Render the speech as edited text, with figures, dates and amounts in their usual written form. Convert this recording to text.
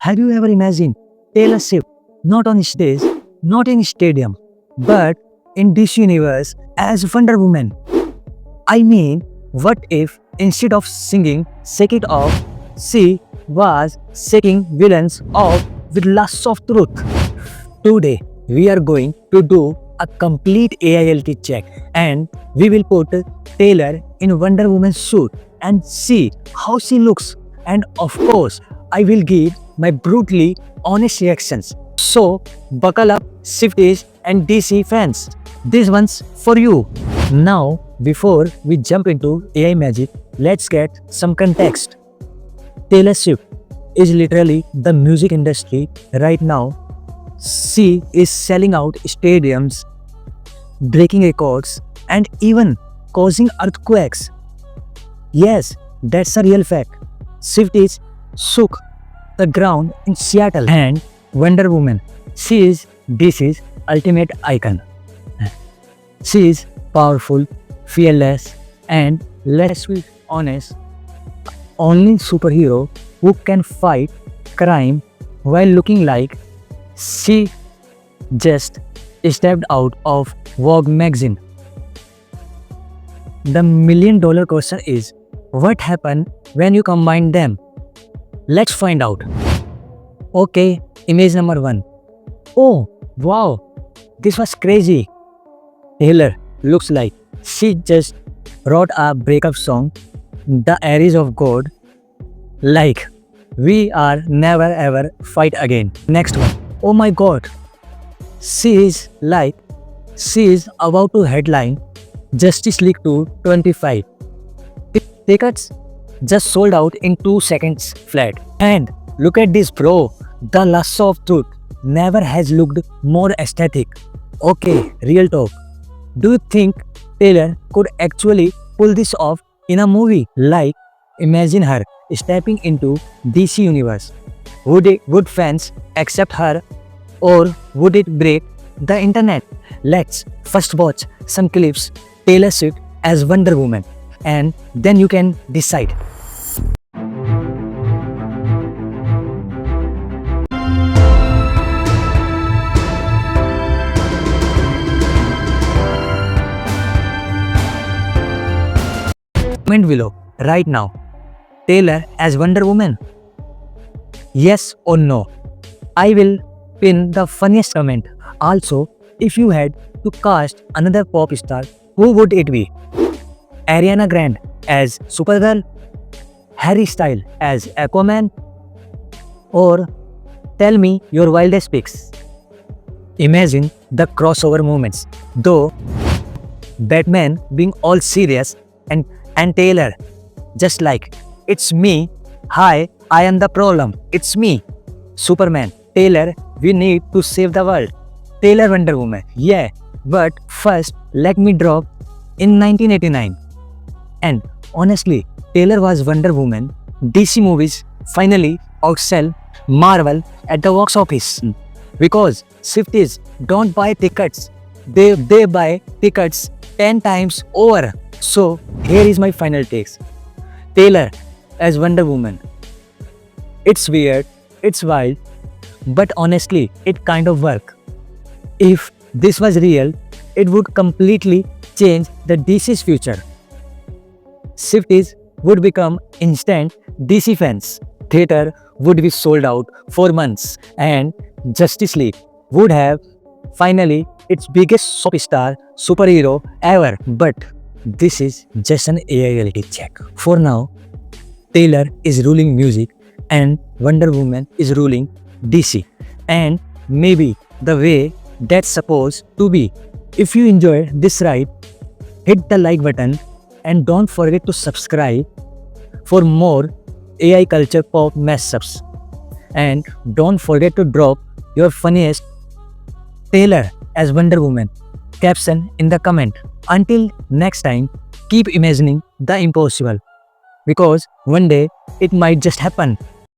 Have you ever imagined Taylor Swift not on stage, not in stadium, but in this universe as Wonder Woman? I mean, what if instead of singing Shake It Off, she was shaking villains off with lasts of truth? Today, we are going to do a complete AILT check and we will put Taylor in Wonder Woman's suit and see how she looks. And of course, I will give my brutally honest reactions. So, buckle up, Swifties and DC fans. This one's for you. Now, before we jump into AI magic, let's get some context. Taylor Swift is literally the music industry right now. She is selling out stadiums, breaking records, and even causing earthquakes. Yes, that's a real fact. Swifties shook the ground in Seattle, and Wonder Woman, she is DC's ultimate icon. She is powerful, fearless, and let's be honest, only superhero who can fight crime while looking like she just stepped out of Vogue magazine. The $1 million question is, what happened when you combine them? Let's find out. Okay, image number 1. Oh, wow, this was crazy. Taylor looks like she just wrote a breakup song, The Aries of God, like we are never ever fight again. Next one. Oh my god. She is about to headline Justice League 2 25. Tickets just sold out in 2 seconds flat. And look at this, bro. The lasso of truth never has looked more aesthetic. Okay, real talk. Do you think Taylor could actually pull this off in a movie? Like, imagine her stepping into DC Universe. Would fans accept her, or would it break the internet? Let's first watch some clips Taylor Swift as Wonder Woman, and then you can decide. Comment below right now. Taylor as Wonder Woman? Yes or no? I will pin the funniest comment. Also, if you had to cast another pop star, who would it be? Ariana Grande as Supergirl? Harry Styles as Aquaman? Or tell me your wildest picks. Imagine the crossover moments. Though Batman being all serious and Taylor just like, it's me. Hi, I am the problem. It's me. Superman. Taylor, we need to save the world. Taylor Wonder Woman. Yeah, but first let me drop in 1989. And honestly, Taylor was Wonder Woman. DC movies finally outsell Marvel at the box office. Because Swifties don't buy tickets. They buy tickets 10 times over. So here is my final takes. Taylor as Wonder Woman. It's weird, it's wild, but honestly, it kind of works. If this was real, it would completely change the DC's future. Swifties would become instant DC fans. Theater would be sold out for months, and Justice League would have finally its biggest soap star superhero ever. But this is just an AILT check. For now, Taylor is ruling music and Wonder Woman is ruling DC. And maybe the way that's supposed to be. If you enjoyed this ride, hit the like button and don't forget to subscribe for more AI culture pop mashups. And don't forget to drop your funniest Taylor as Wonder Woman caption in the comment. Until next time, keep imagining the impossible, because one day it might just happen.